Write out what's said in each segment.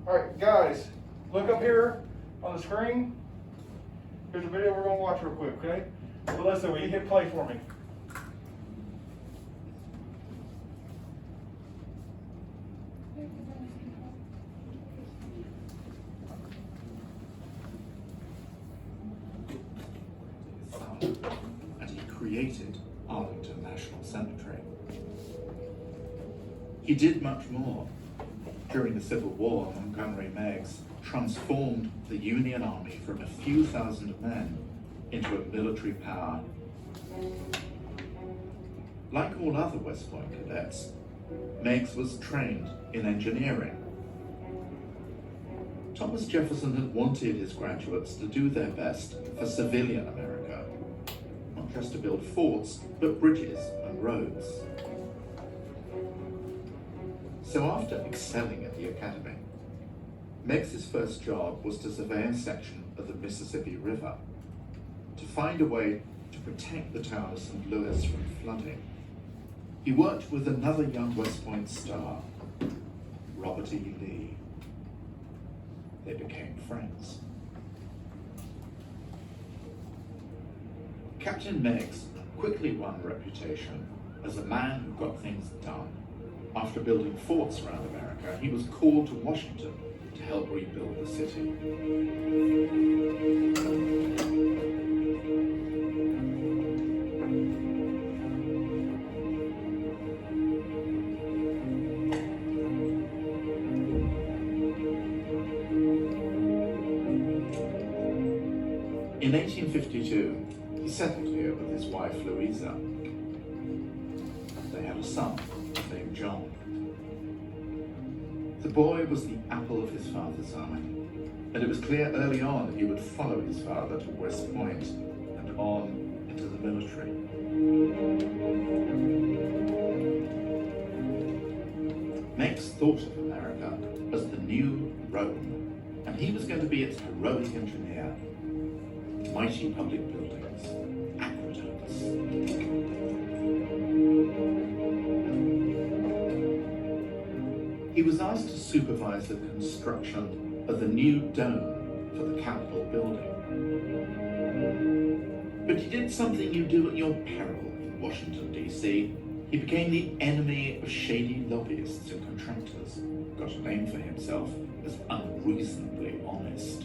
Alright, guys, look up here on the screen. Here's a video we're going to watch real quick, okay? So listen, will you hit play for me? And he created Arlington National Cemetery. He did much more. During the Civil War, Montgomery Meigs transformed the Union Army from a few thousand men into a military power. Like all other West Point cadets, Meigs was trained in engineering. Thomas Jefferson had wanted his graduates to do their best for civilian America, not just to build forts, but bridges and roads. So after excelling at the academy, Meigs' first job was to survey a section of the Mississippi River to find a way to protect the town of St. Louis from flooding. He worked with another young West Point star, Robert E. Lee. They became friends. Captain Meigs quickly won a reputation as a man who got things done. After building forts around America, he was called to Washington to help rebuild the city. In 1852, he settled here with his wife Louisa. They had a son named John. The boy was the apple of his father's eye, and it was clear early on he would follow his father to West Point and on into the military. Meigs thought of America as the new Rome, and he was going to be its heroic engineer. Mighty public buildings, aqueducts. He was asked to supervise the construction of the new dome for the Capitol building. But he did something you do at your peril in Washington, D.C. He became the enemy of shady lobbyists and contractors, got a name for himself as unreasonably honest.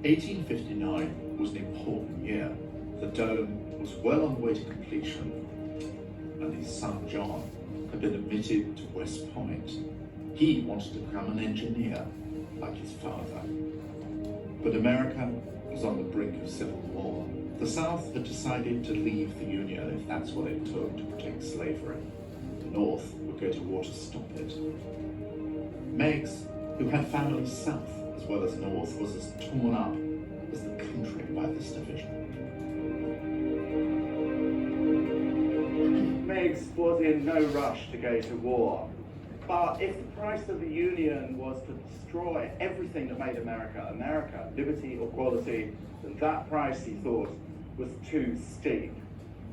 1859 was an important year. The dome was well on the way to completion, and his son John had been admitted to West Point. He wanted to become an engineer like his father. But America was on the brink of civil war. The South had decided to leave the Union if that's what it took to protect slavery. The North would go to war to stop it. Meigs, who had family south as well as north, was as torn up as the country by this division. Meigs was in no rush to go to war, but if the price of the Union was to destroy everything that made America America, liberty, equality, then that price, he thought, was too steep.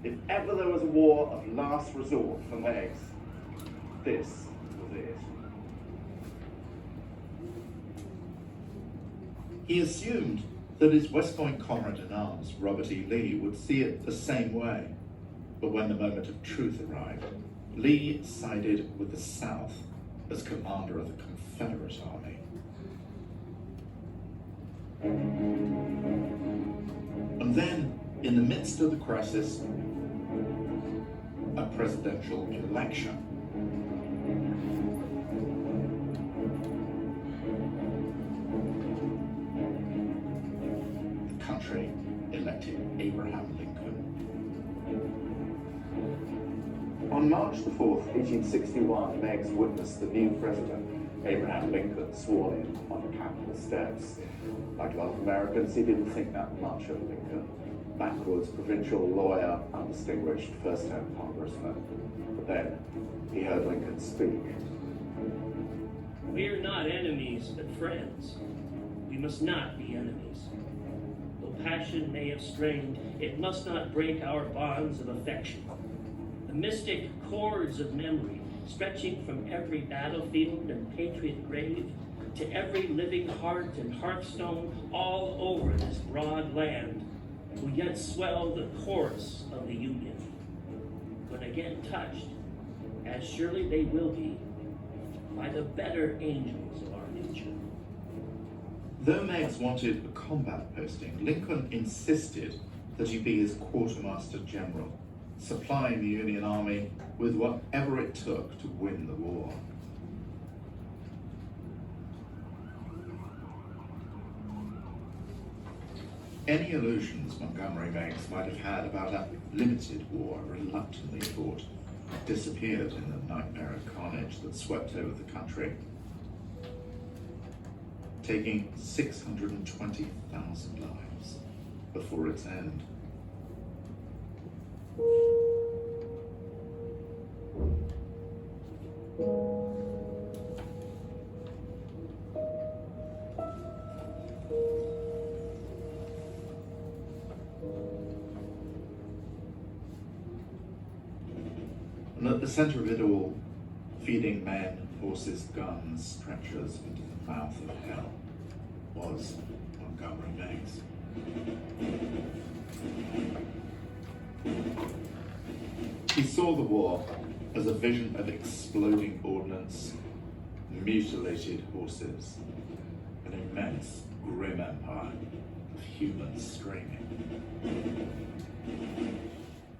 If ever there was a war of last resort for Meigs, this was it. He assumed that his West Point comrade-in-arms, Robert E. Lee, would see it the same way. But when the moment of truth arrived, Lee sided with the South as commander of the Confederate Army. And then, in the midst of the crisis, a presidential election. The country elected Abraham Lincoln. On March the 4th, 1861, Meigs witnessed the new president, Abraham Lincoln, sworn in on the Capitol steps. Like a lot of Americans, he didn't think that much of Lincoln. Backwoods provincial lawyer, undistinguished first-term congressman. But then he heard Lincoln speak. We are not enemies, but friends. We must not be enemies. Though passion may have strained, it must not break our bonds of affection. The mystic cords of memory, stretching from every battlefield and patriot grave, to every living heart and hearthstone all over this broad land, will yet swell the chorus of the Union. When again touched, as surely they will be, by the better angels of our nature. Though Meigs wanted a combat posting, Lincoln insisted that he be his quartermaster general, supplying the Union Army with whatever it took to win the war. Any illusions Montgomery Meigs might have had about a limited war reluctantly fought disappeared in the nightmare of carnage that swept over the country, taking 620,000 lives before its end. And at the center of it all, feeding men, horses, guns, stretchers into the mouth of hell, was Montgomery Meigs. He saw the war as a vision of exploding ordnance, mutilated horses, an immense, grim empire of humans screaming.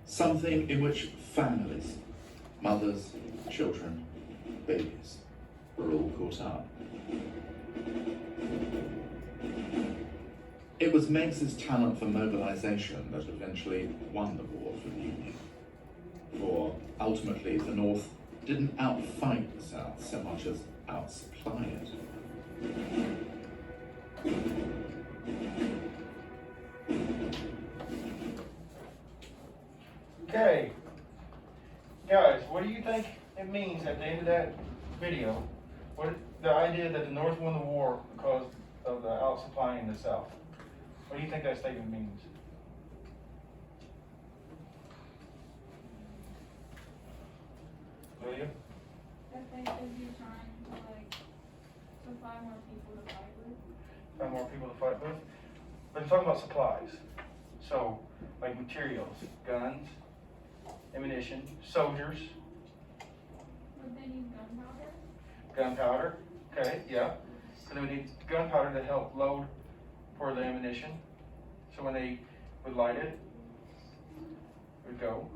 Something in which families, mothers, children, babies, were all caught up. It was Meigs's talent for mobilization that eventually won the war for the Union. For ultimately, the North didn't outfight the South so much as outsupply it. Okay. Guys, what do you think it means at the end of that video? What the idea that the North won the war because of the outsupplying the South? What do you think that statement means? William? That they should be trying to supply more people to fight with. Find more people to fight with? But I'm talking about supplies. So, like materials, guns, ammunition, soldiers, Would they need gunpowder? gunpowder. Okay, yeah. So they would need gunpowder to help load for the ammunition. So when they would light it, it would go.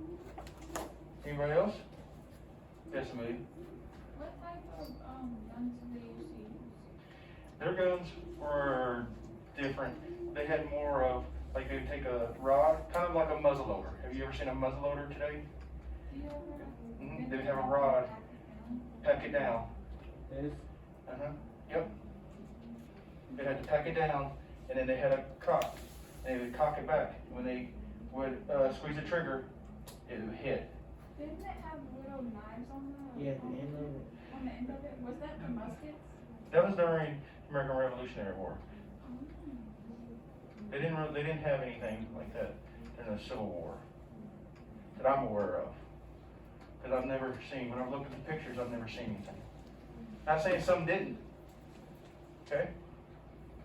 Anybody else? Yes, Amelia. What type of guns do they used to use? Their guns were different. They had more of, like they would take a rod, kind of like a muzzleloader. Have you ever seen a muzzleloader today? Do you ever? Mhm, they would have a rod, pack it down. Yes. Uh-huh, yep. They had to pack it down, and then they had a cock, and they would cock it back. When they would squeeze the trigger, it would hit. Didn't it have little knives on the? Yeah, the end of it. On the end of it? Was that the muskets? That was during American Revolutionary War. They didn't have anything like that during the Civil War that I'm aware of. Because I've never seen, when I've looked at the pictures, I've never seen anything. Not saying some didn't. Okay?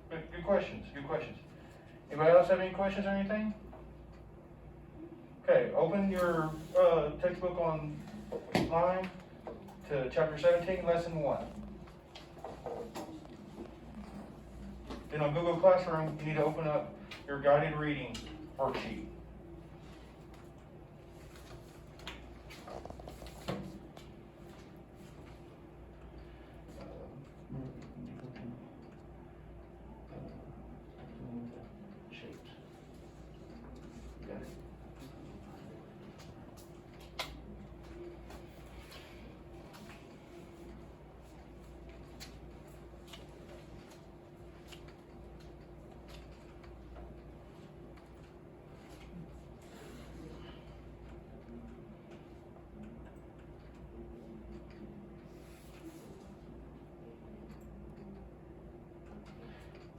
But good questions, good questions. Anybody else have any questions or anything? Okay, open your textbook online to chapter 17, lesson 1. Then on Google Classroom, you need to open up your guided reading worksheet. Shaped. Got it?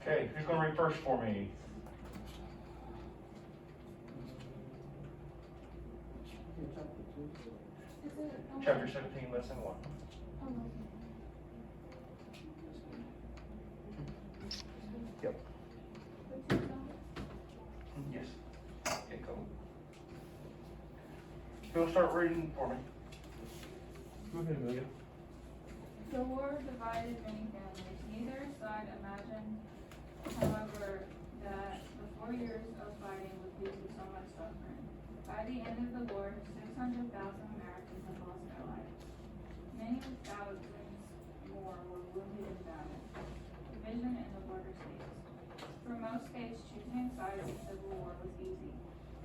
Okay, who's going to read first for me? Is it? Chapter 17, lesson 1. Oh, Yep. What you saw? Yes. Okay, cool. You'll start reading for me. Go ahead, Amelia. The war divided many families. Neither side imagined, however, that the 4 years of fighting would lead to so much suffering. By the end of the war, 600,000 Americans had lost their lives. Many thousands more were wounded in battle. Division in the border states. For most states, choosing sides in civil war was easy.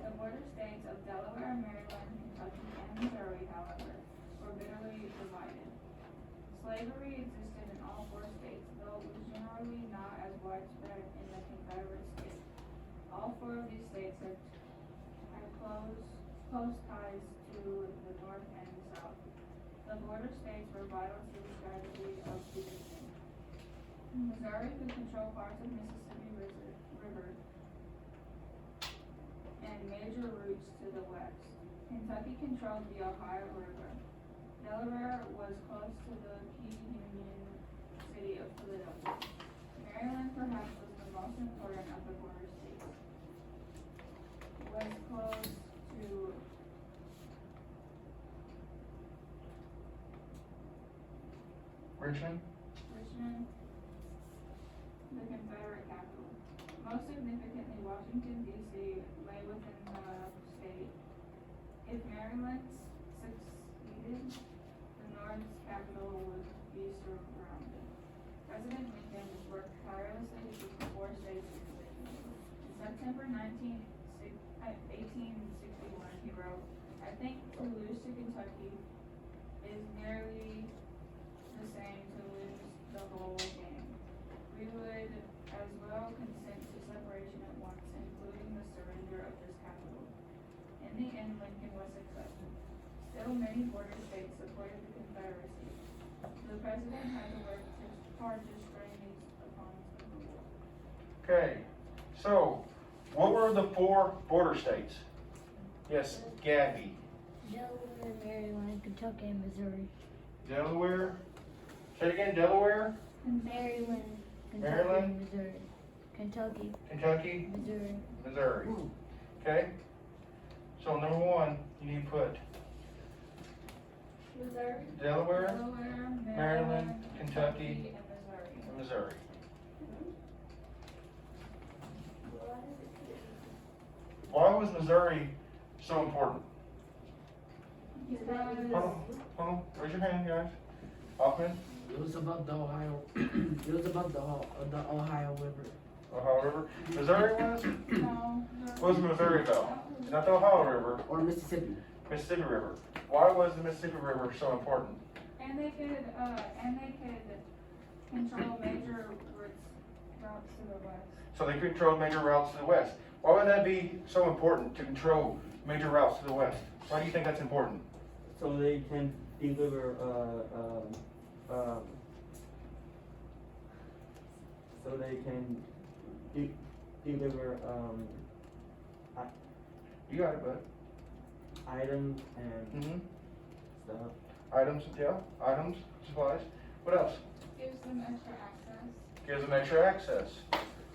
The border states of Delaware, Maryland, Kentucky, and Missouri, however, were bitterly divided. Slavery existed in all 4 states, though it was generally not as widespread in the Confederate states. All 4 of these states had close ties to the North and the South. The border states were vital to the strategy of division. Missouri could control parts of Mississippi River and major routes to the west. Kentucky controlled the Ohio River. Delaware was close to the key Union city of Philadelphia. Maryland perhaps was the most important of the border states. Was close to Richmond? Richmond, the Confederate capital. Most significantly, Washington, D.C. lay within the state. If Maryland succeeded, the North's capital would be surrounded. President Lincoln worked tirelessly to keep the 4 states in division. In September 1861, he wrote, "I think to lose to Kentucky is nearly the same to lose the whole game. We would as well consent to separation at once, including the surrender of this capital." In the end, Lincoln was successful. Still, many border states supported the Confederacy. The president had to work hard to strain these opponents of the war. Okay, so what were the 4 border states? Yes, Gabby. Delaware, Maryland, Kentucky, and Missouri. Delaware. Say it again, Delaware, Maryland, Kentucky, Maryland? and Missouri. Kentucky, Kentucky, Missouri. Missouri. Okay? So number 1, you need to put Missouri, Delaware, Maryland, Kentucky, and Missouri. and Missouri. Why was Missouri so important? Hold on, raise your hand, guys. Hoffman, It was about the Ohio. It was about the Ohio River. Ohio River. Missouri was? No. What was Missouri about? Not the Ohio River, Or Mississippi. Mississippi River. Why was the Mississippi River so important? And they could control major routes to the west. So they controlled major routes to the west. Why would that be so important to control major routes to the west? Why do you think that's important? So they can deliver, so they can deliver, You got it, bud. items and Mm-hmm. stuff. Items, yeah, items, supplies. What else? Gives them extra access. Gives them extra access.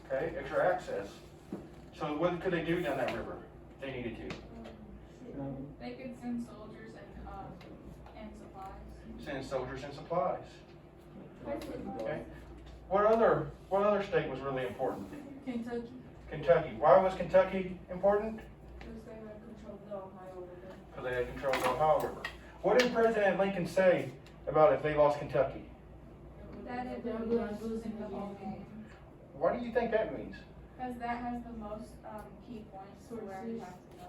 Okay, extra access. So what could they do down that river if they needed to? They could send soldiers and supplies. Send soldiers and supplies. Okay. What other state was really important? Kentucky. Kentucky. Why was Kentucky important? Because they would control the Ohio River. Because they had control of the Ohio River. What did President Lincoln say about if they lost Kentucky? That it would be like losing the whole game. What do you think that means? Because that has the most key points to where you have to go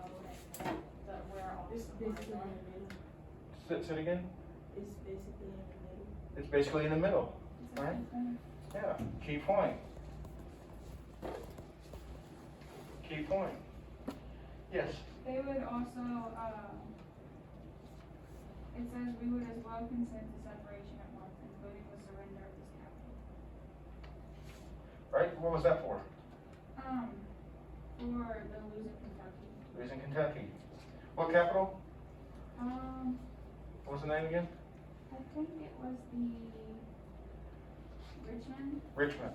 and where all the supplies are. Say it again? It's basically in the middle. It's basically in the middle. Right? Yeah, key point. Key point. Yes. They would also, it says we would as well consent to separation at once, including the surrender of this capital. Right? What was that for? For the losing Kentucky. It was in Kentucky. What capital? I What was the name again? think it was the Richmond. Richmond.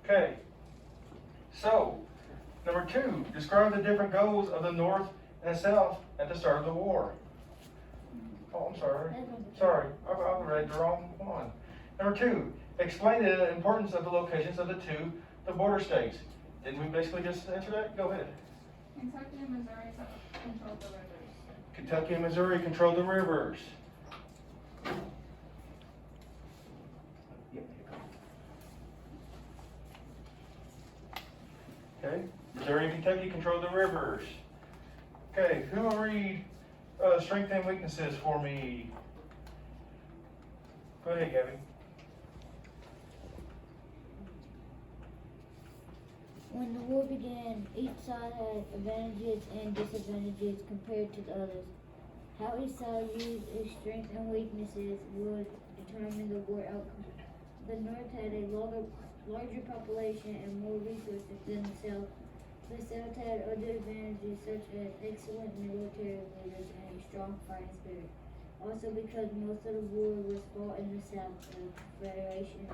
Okay. So, number 2, describe the different goals of the North and the South at the start of the war. Oh, I'm sorry. Sorry, I read the wrong one. Number 2, explain the importance of the locations of the border states. Didn't we basically just answer that? Go ahead. Kentucky and Missouri control the rivers. Kentucky and Missouri control the rivers. Okay, Missouri and Kentucky control the rivers. Okay, who will read strengths and weaknesses for me? Go ahead, Gabby. When the war began, each side had advantages and disadvantages compared to the others. How each side used its strengths and weaknesses would determine the war outcome. The North had a larger population and more resources than the South. The South had other advantages such as excellent military leaders and a strong fighting spirit. Also, because most of the war was fought in the South, the Confederation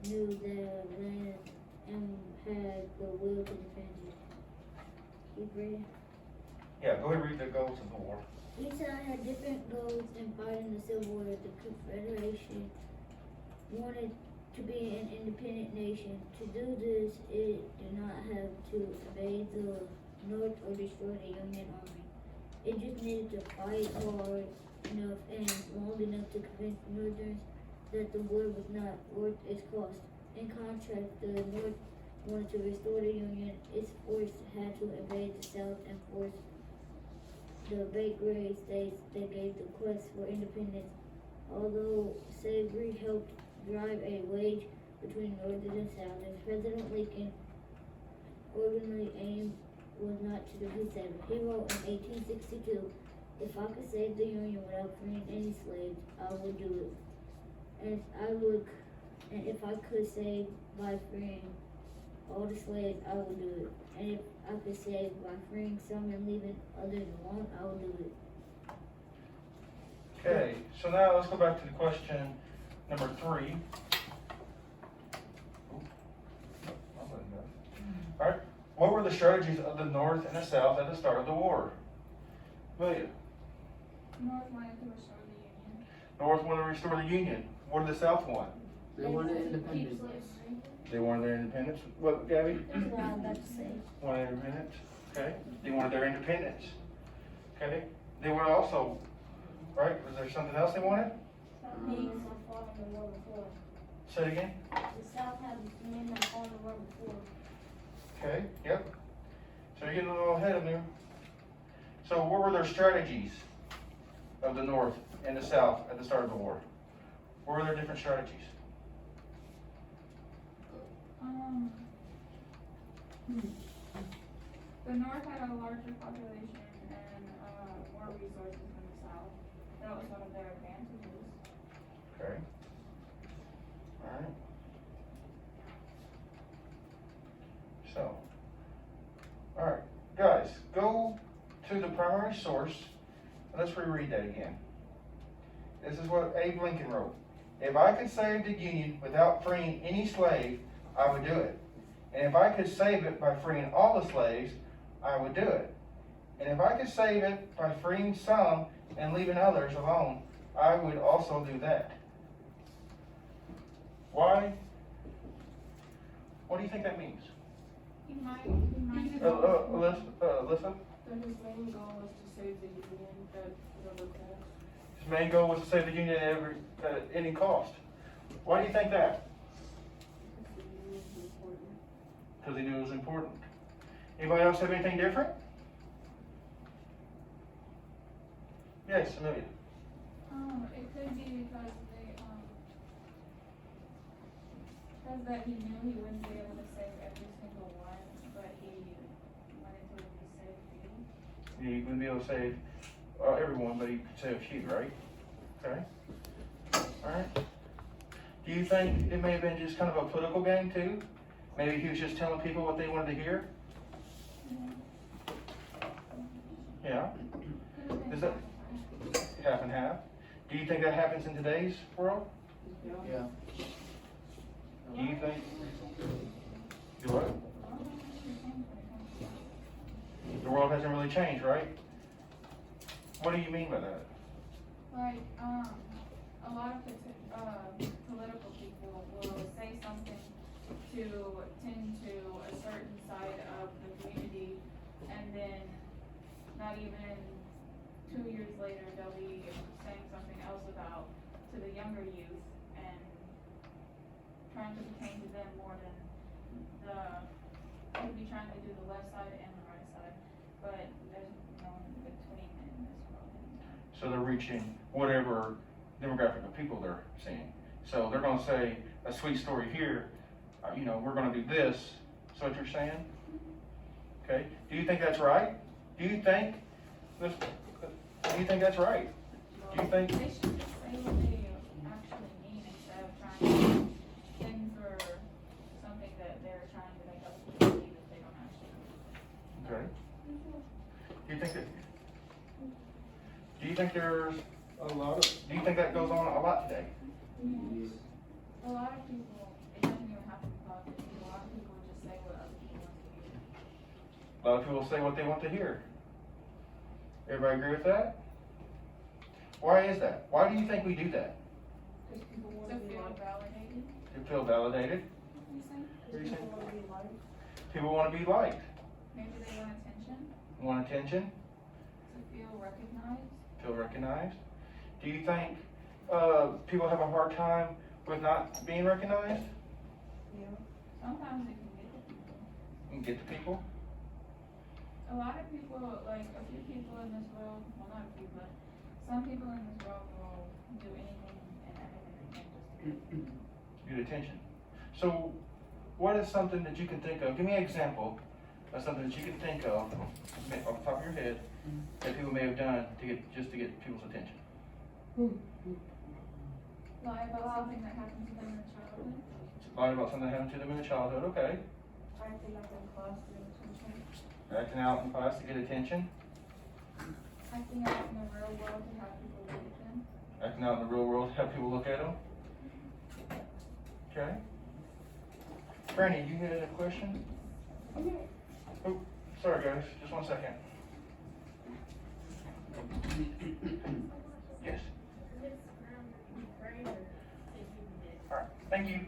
knew their land and had the will to defend it. Keep reading. Yeah, go ahead and read the goals of the war. Each side had different goals in fighting the Civil War. The Confederation wanted to be an independent nation. To do this, it did not have to invade the North or destroy the Union Army. It just needed to fight hard enough and long enough to convince the Northerners that the war was not worth its cost. In contrast, the North wanted to restore the Union. Its force had to invade the South and force the Great States that gave the quest for independence. Although slavery helped drive a wedge between Northern and Southern, President Lincoln originally aimed was not to defeat slavery. He wrote in 1862, "If I could save the Union without freeing any slaves, I would do it. And if I could save by freeing all the slaves, I would do it. And if I could save by freeing some and leaving others alone, I would do it." Okay, so now let's go back to the question number 3. Alright, what were the strategies of the North and the South at the start of the war? Amelia, North wanted to restore the Union. North wanted to restore the Union. What did the South want? They wanted Keep independence. slavery. They wanted their independence. What, Gabby? That's what I was about to say. Wanted independence. Okay. They wanted their independence. Okay. They wanted also, right? Was there something else they wanted? Men have fought in the war before. Say it again. The South have men have fought in the war before. Okay. Yep. So you're getting a little ahead of me. So what were their strategies of the North and the South at the start of the war? What were their different strategies? The North had a larger population and more resources than the South. That was one of their advantages. Okay. Alright. So, alright, guys, go to the primary source. Let's reread that again. This is what Abe Lincoln wrote. "If I could save the Union without freeing any slave, I would do it. And if I could save it by freeing all the slaves, I would do it. And if I could save it by freeing some and leaving others alone, I would also do that." Why? What do you think that means? He might. Alyssa? That his main goal was to save the Union at whatever cost. His main goal was to save the Union at any cost. Why do you think that? Because the Union is important. Because he knew it was important. Anybody else have anything different? Yes, Amelia. It could be because because that he knew he wouldn't be able to save every single one, but he wanted to at least save a few. You wouldn't be able to save everyone, but you could save a few, right? Okay. Alright. Do you think it may have been just kind of a political game too? Maybe he was just telling people what they wanted to hear? Yeah. Is that half and half? Do you think that happens in today's world? Yeah. Do you think? Do what? hasn't really changed, right? What do you mean by that? Like, a lot of political people will say something to tend to a certain side of the community, and then not even 2 years later, they'll be saying something else to the younger youth, and trying to pertain to them more than they could be trying to do the left side and the right side, but there's no in between in this world anymore. So they're reaching whatever demographic of people they're seeing. So they're gonna say a sweet story here, we're gonna do this. Is what you're saying? Okay. Do you think that's right? Do you think that's right? Do you think? They should just say what they actually mean instead of trying to stand for something that they're trying to make other people believe that they don't actually believe. Okay. Do you think there's a lot of, do you think that goes on a lot today? A lot of people, it doesn't even have to be politics, a lot of people just say what other people want to hear. A lot of people say what they want to hear. Everybody agree with that? Why is that? Why do you think we do that? Because people want To to be feel liked. validated, To feel validated? you say? What do you People think? want to be liked. People want to be liked, Maybe they want attention, want attention, to feel recognized. feel recognized. Do you think people have a hard time with not being recognized? Yeah. Sometimes it can get to people. And get to people? A lot of people, like a few people in this world, well not a few, but some people in this world will do anything and everything just to Get attention. So, what is something that you can think of? Give me an example of something that you can think of off the top of your head that people may have done to get people's attention. lie about something that happened to them in childhood. Lie about something that happened to them in their childhood. Okay. Acting up in class to get attention. Acting out in class to get attention. Acting out in the real world to have people look at them. Acting out in the real world to have people look at them. Okay. Franny, you had a question? Oh, sorry guys, just 1 second. Yes. Alright, thank you.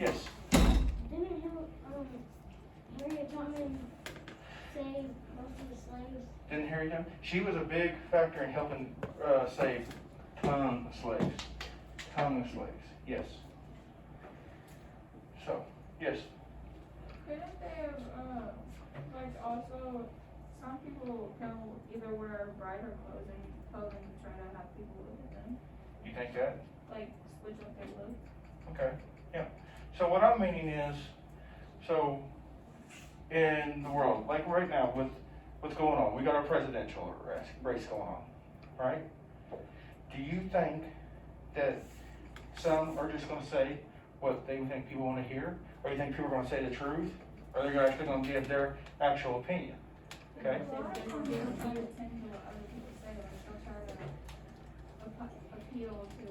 Yes. Didn't Harriet Tubman save most of the slaves? Didn't Harriet Tubman? She was a big factor in helping save tons of slaves. Tons of slaves. Yes. So, yes. Couldn't they have, like also, some people can either wear brighter clothing to try to have people look at them, You think that? like switch up their look. Okay. Yeah. So what I'm meaning is, so in the world, like right now with what's going on, we got our presidential race going on, right? Do you think that some are just going to say what they think people want to hear, or do you think people are going to say the truth, or they're actually going to give their actual opinion? Okay. A lot of people try to tend to what other people say, like they'll try to appeal to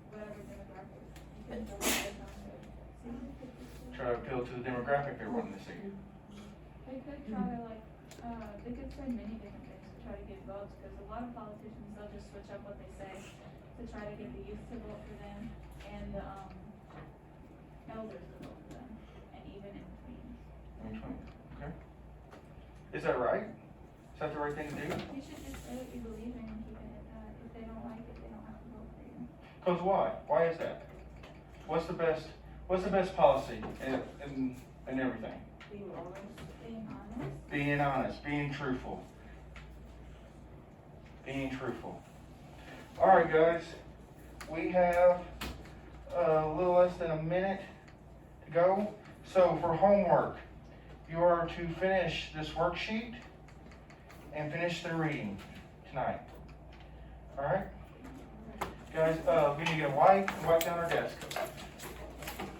whatever demographic, because they're like, Try to appeal to the demographic they're wanting to see. they could try to like, they could say many different things to try to get votes, because a lot of politicians, they'll just switch up what they say to try to get the youth to vote for them, and the, elders to vote for them, and even in between. Okay. Is that right? Is that the right thing to do? You should just say what you believe in and keep it at that. If they don't like it, they don't have to vote for you. Because why? Why is that? What's the best policy in everything? Being honest. Being honest. Being honest, being truthful. Being truthful. All right, guys. We have a little less than a minute to go. So for homework, you are to finish this worksheet and finish the reading tonight. All right? Guys, we need to get a wipe and wipe down our desk.